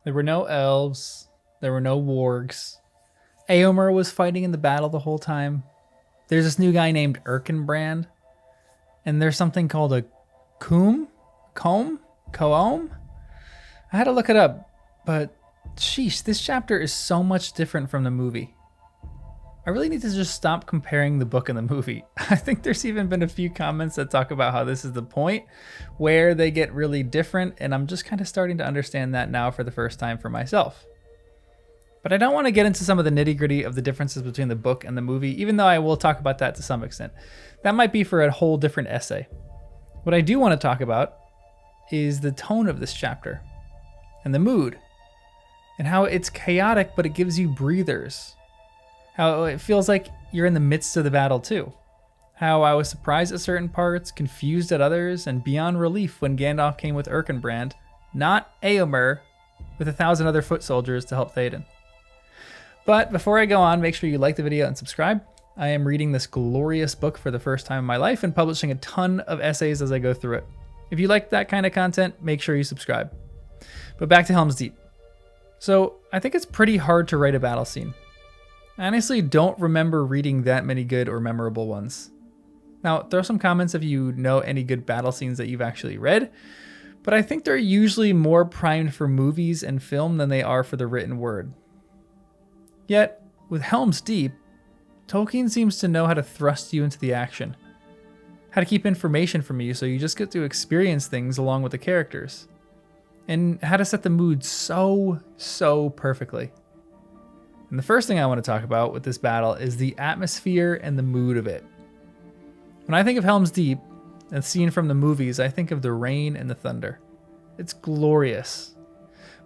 There were no elves. There were no wargs. Eomer was fighting in the battle the whole time. There's this new guy named Erkenbrand. And there's something called a Coom? Comb? Coom? I had to look it up, but sheesh, this chapter is so much different from the movie. I really need to just stop comparing the book and the movie. I think there's even been a few comments that talk about how this is the point where they get really different, and I'm just kind of starting to understand that now for the first time for myself. But I don't want to get into some of the nitty gritty of the differences between the book and the movie, even though I will talk about that to some extent. That might be for a whole different essay. What I do want to talk about is the tone of this chapter and the mood and how it's chaotic, but it gives you breathers. How it feels like you're in the midst of the battle too. How I was surprised at certain parts, confused at others, and beyond relief when Gandalf came with Erkenbrand, not Eomer, with 1,000 other foot soldiers to help Théoden. But before I go on, make sure you like the video and subscribe. I am reading this glorious book for the first time in my life and publishing a ton of essays as I go through it. If you like that kind of content, make sure you subscribe. But back to Helm's Deep. So I think it's pretty hard to write a battle scene. I honestly don't remember reading that many good or memorable ones. Now, throw some comments if you know any good battle scenes that you've actually read, but I think they're usually more primed for movies and film than they are for the written word. Yet, with Helm's Deep, Tolkien seems to know how to thrust you into the action, how to keep information from you so you just get to experience things along with the characters, and how to set the mood so perfectly. And the first thing I want to talk about with this battle is the atmosphere and the mood of it. When I think of Helm's Deep, a scene from the movies, I think of the rain and the thunder. It's glorious.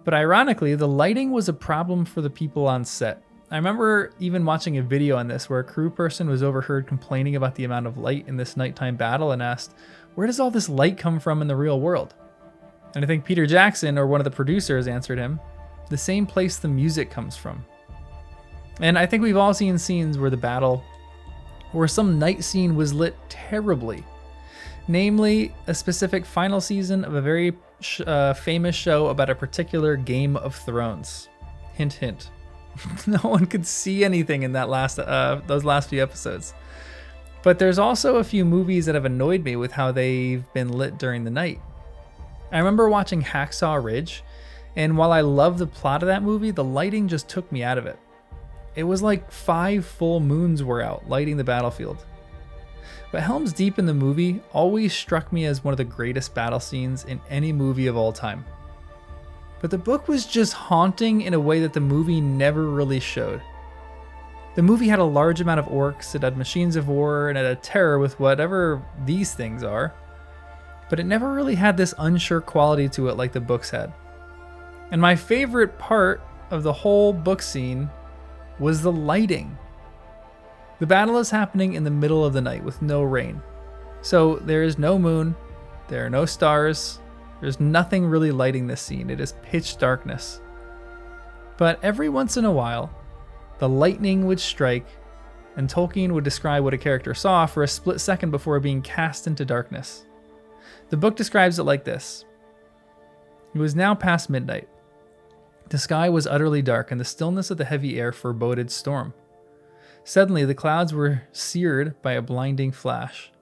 But ironically, the lighting was a problem for the people on set. I remember even watching a video on this where a crew person was overheard complaining about the amount of light in this nighttime battle and asked, where does all this light come from in the real world? And I think Peter Jackson, or one of the producers, answered him, the same place the music comes from. And I think we've all seen scenes where the battle, or some night scene was lit terribly. Namely, a specific final season of a very famous show about a particular Game of Thrones. Hint, hint. No one could see anything in that those last few episodes. But there's also a few movies that have annoyed me with how they've been lit during the night. I remember watching Hacksaw Ridge, and while I love the plot of that movie, the lighting just took me out of it. It was like 5 full moons were out lighting the battlefield. But Helm's Deep in the movie always struck me as one of the greatest battle scenes in any movie of all time. But the book was just haunting in a way that the movie never really showed. The movie had a large amount of orcs, it had machines of war, and it had terror with whatever these things are. But it never really had this unsure quality to it like the books had. And my favorite part of the whole book scene was the lighting. The battle is happening in the middle of the night with no rain. So there is no moon, there are no stars, there's nothing really lighting this scene. It is pitch darkness. But every once in a while, the lightning would strike, and Tolkien would describe what a character saw for a split second before being cast into darkness. The book describes it like this. It was now past midnight. The sky was utterly dark, and the stillness of the heavy air foreboded storm. Suddenly, the clouds were seared by a blinding flash.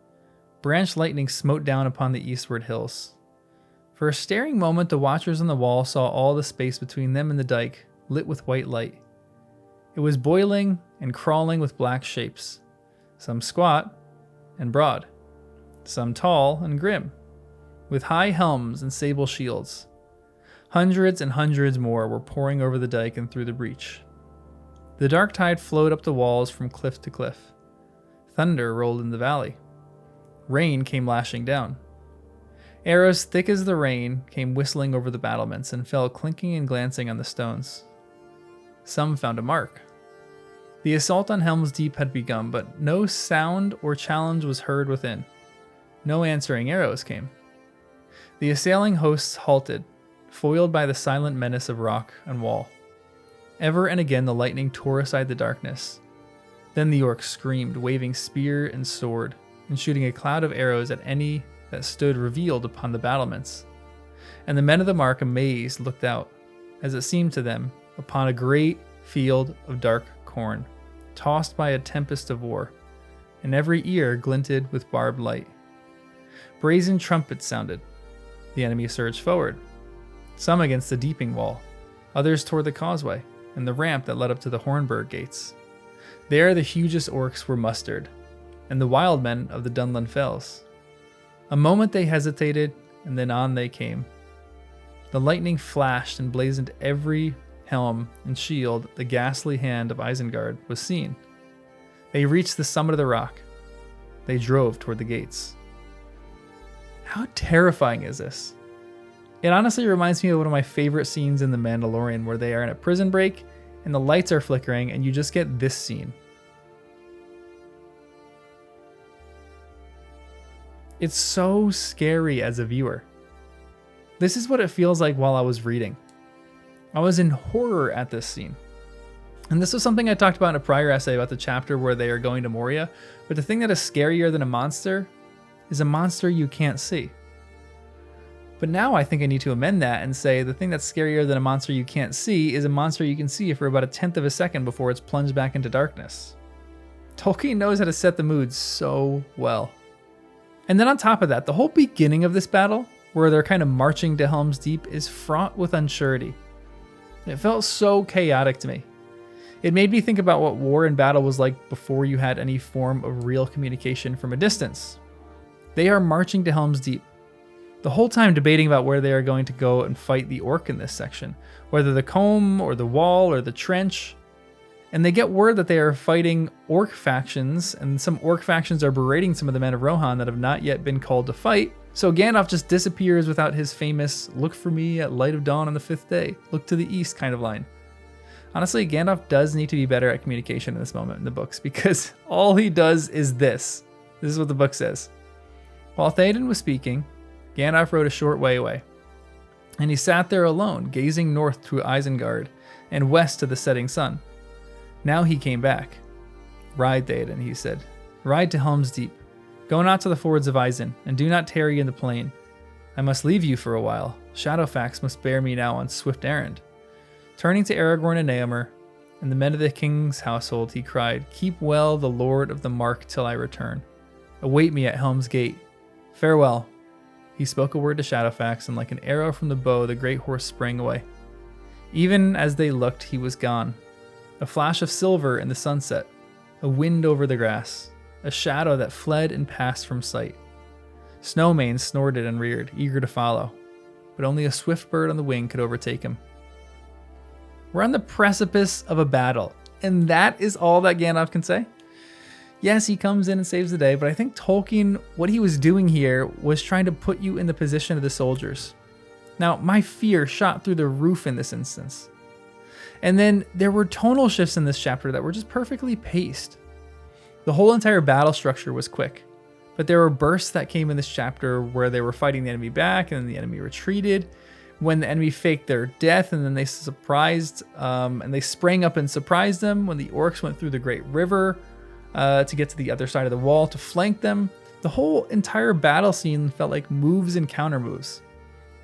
Branch lightning smote down upon the eastward hills. For a staring moment, the watchers on the wall saw all the space between them and the dike, lit with white light. It was boiling and crawling with black shapes, some squat and broad, some tall and grim, with high helms and sable shields. Hundreds and hundreds more were pouring over the dike and through the breach. The dark tide flowed up the walls from cliff to cliff. Thunder rolled in the valley. Rain came lashing down. Arrows thick as the rain came whistling over the battlements and fell clinking and glancing on the stones. Some found a mark. The assault on Helm's Deep had begun, but no sound or challenge was heard within. No answering arrows came. The assailing hosts halted, foiled by the silent menace of rock and wall. Ever and again the lightning tore aside the darkness. Then the orcs screamed, waving spear and sword, and shooting a cloud of arrows at any that stood revealed upon the battlements. And the men of the mark, amazed, looked out. as it seemed to them, upon a great field of dark corn, tossed by a tempest of war, and every ear glinted with barbed light. Brazen trumpets sounded. The enemy surged forward, some against the deeping wall, others toward the causeway and the ramp that led up to the Hornburg gates. There the hugest orcs were mustered, and the wild men of the Dunland Fells. A moment they hesitated, and then on they came. The lightning flashed and blazoned every helm and shield. The ghastly hand of Isengard was seen. They reached the summit of the rock. They drove toward the gates. How terrifying is this? It honestly reminds me of one of my favorite scenes in The Mandalorian, where they are in a prison break and the lights are flickering and you just get this scene. It's so scary as a viewer. This is what it feels like while I was reading. I was in horror at this scene. And this was something I talked about in a prior essay about the chapter where they are going to Moria, but the thing that is scarier than a monster is a monster you can't see. But now I think I need to amend that and say the thing that's scarier than a monster you can't see is a monster you can see for about 1/10 of a second before it's plunged back into darkness. Tolkien knows how to set the mood so well. And then on top of that, the whole beginning of this battle, where they're kind of marching to Helm's Deep, is fraught with unsurety. It felt so chaotic to me. It made me think about what war and battle was like before you had any form of real communication from a distance. They are marching to Helm's Deep, the whole time debating about where they are going to go and fight the orc in this section, whether the comb or the wall or the trench. And they get word that they are fighting orc factions, and some orc factions are berating some of the men of Rohan that have not yet been called to fight. So Gandalf just disappears without his famous "look for me at light of dawn on the 5th day, look to the east" kind of line. Honestly, Gandalf does need to be better at communication in this moment in the books, because all he does is this. This is what the book says. While Théoden was speaking, Gandalf rode a short way away, and he sat there alone, gazing north to Isengard and west to the setting sun. Now he came back. "Ride, Théoden," he said. "Ride to Helm's Deep. Go not to the fords of Isen, and do not tarry in the plain. I must leave you for a while. Shadowfax must bear me now on swift errand." Turning to Aragorn and Éomer and the men of the king's household, he cried, "Keep well the Lord of the Mark till I return. Await me at Helm's Gate. Farewell." He spoke a word to Shadowfax, and like an arrow from the bow, the great horse sprang away. Even as they looked, he was gone. A flash of silver in the sunset, a wind over the grass, a shadow that fled and passed from sight. Snowmane snorted and reared, eager to follow, but only a swift bird on the wing could overtake him. We're on the precipice of a battle, and that is all that Gandalf can say. Yes, he comes in and saves the day, but I think Tolkien, what he was doing here was trying to put you in the position of the soldiers. Now, my fear shot through the roof in this instance. And then there were tonal shifts in this chapter that were just perfectly paced. The whole entire battle structure was quick, but there were bursts that came in this chapter where they were fighting the enemy back and then the enemy retreated, when the enemy faked their death and then they they sprang up and surprised them, when the orcs went through the great river to get to the other side of the wall to flank them. The whole entire battle scene felt like moves and counter moves.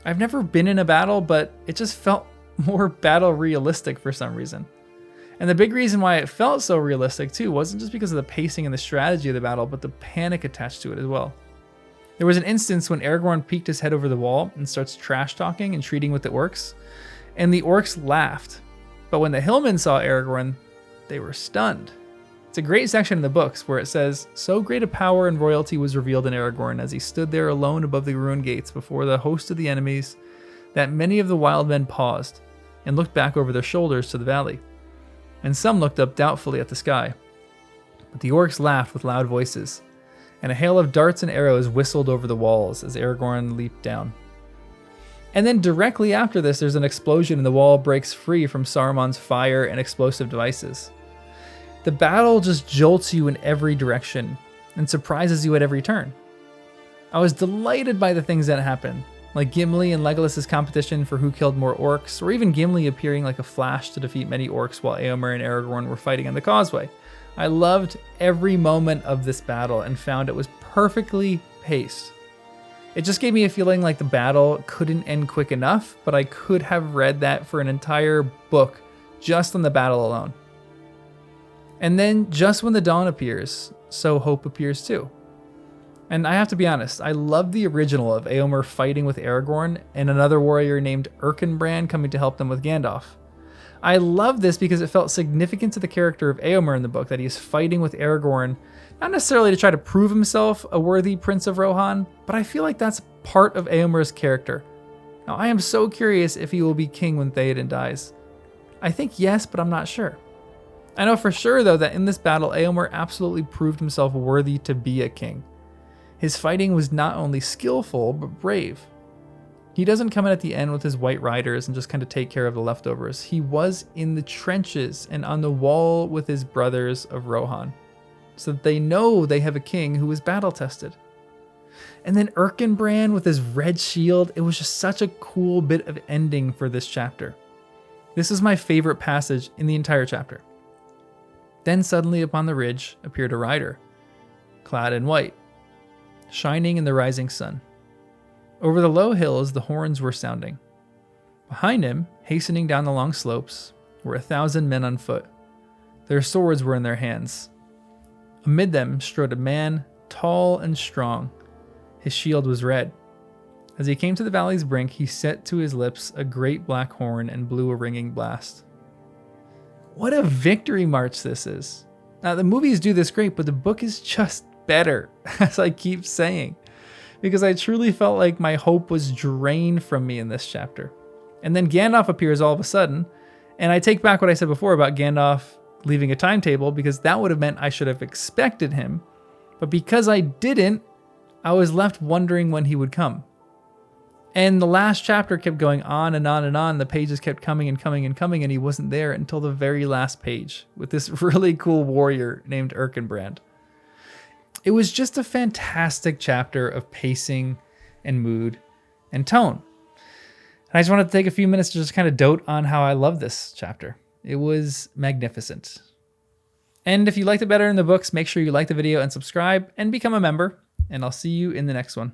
I've never been in a battle, but it just felt more battle realistic for some reason. And the big reason why it felt so realistic too wasn't just because of the pacing and the strategy of the battle, but the panic attached to it as well. There was an instance when Aragorn peeked his head over the wall and starts trash talking and treating with the orcs, and the orcs laughed. But when the hillmen saw Aragorn, they were stunned. It's a great section in the books where it says, "So great a power and royalty was revealed in Aragorn as he stood there alone above the ruined gates before the host of the enemies, that many of the wild men paused and looked back over their shoulders to the valley, and some looked up doubtfully at the sky. But the orcs laughed with loud voices, and a hail of darts and arrows whistled over the walls as Aragorn leaped down." And then directly after this, there's an explosion and the wall breaks free from Saruman's fire and explosive devices. The battle just jolts you in every direction and surprises you at every turn. I was delighted by the things that happened, like Gimli and Legolas's competition for who killed more orcs, or even Gimli appearing like a flash to defeat many orcs while Éomer and Aragorn were fighting on the causeway. I loved every moment of this battle and found it was perfectly paced. It just gave me a feeling like the battle couldn't end quick enough, but I could have read that for an entire book just on the battle alone. And then just when the dawn appears, so hope appears too. And I have to be honest, I love the original of Éomer fighting with Aragorn and another warrior named Erkenbrand coming to help them with Gandalf. I love this because it felt significant to the character of Éomer in the book that he is fighting with Aragorn, not necessarily to try to prove himself a worthy Prince of Rohan, but I feel like that's part of Éomer's character. Now I am so curious if he will be king when Theoden dies. I think yes, but I'm not sure. I know for sure though that in this battle Éomer absolutely proved himself worthy to be a king. His fighting was not only skillful, but brave. He doesn't come in at the end with his white riders and just kind of take care of the leftovers. He was in the trenches and on the wall with his brothers of Rohan, so that they know they have a king who is battle tested. And then Erkenbrand with his red shield, it was just such a cool bit of ending for this chapter. This is my favorite passage in the entire chapter. Then suddenly upon the ridge appeared a rider, clad in white, shining in the rising sun. Over the low hills the horns were sounding. Behind him, hastening down the long slopes, were 1,000 men on foot. Their swords were in their hands. Amid them strode a man, tall and strong. His shield was red. As he came to the valley's brink, he set to his lips a great black horn and blew a ringing blast. What a victory march this is. Now, the movies do this great, but the book is just better, as I keep saying, because I truly felt like my hope was drained from me in this chapter. And then Gandalf appears all of a sudden, and I take back what I said before about Gandalf leaving a timetable, because that would have meant I should have expected him, but because I didn't, I was left wondering when he would come. And the last chapter kept going on and on and on. The pages kept coming and coming and coming, and he wasn't there until the very last page with this really cool warrior named Erkenbrand. It was just a fantastic chapter of pacing and mood and tone. And I just wanted to take a few minutes to just kind of dote on how I love this chapter. It was magnificent. And if you liked it better in the books, make sure you like the video and subscribe and become a member, and I'll see you in the next one.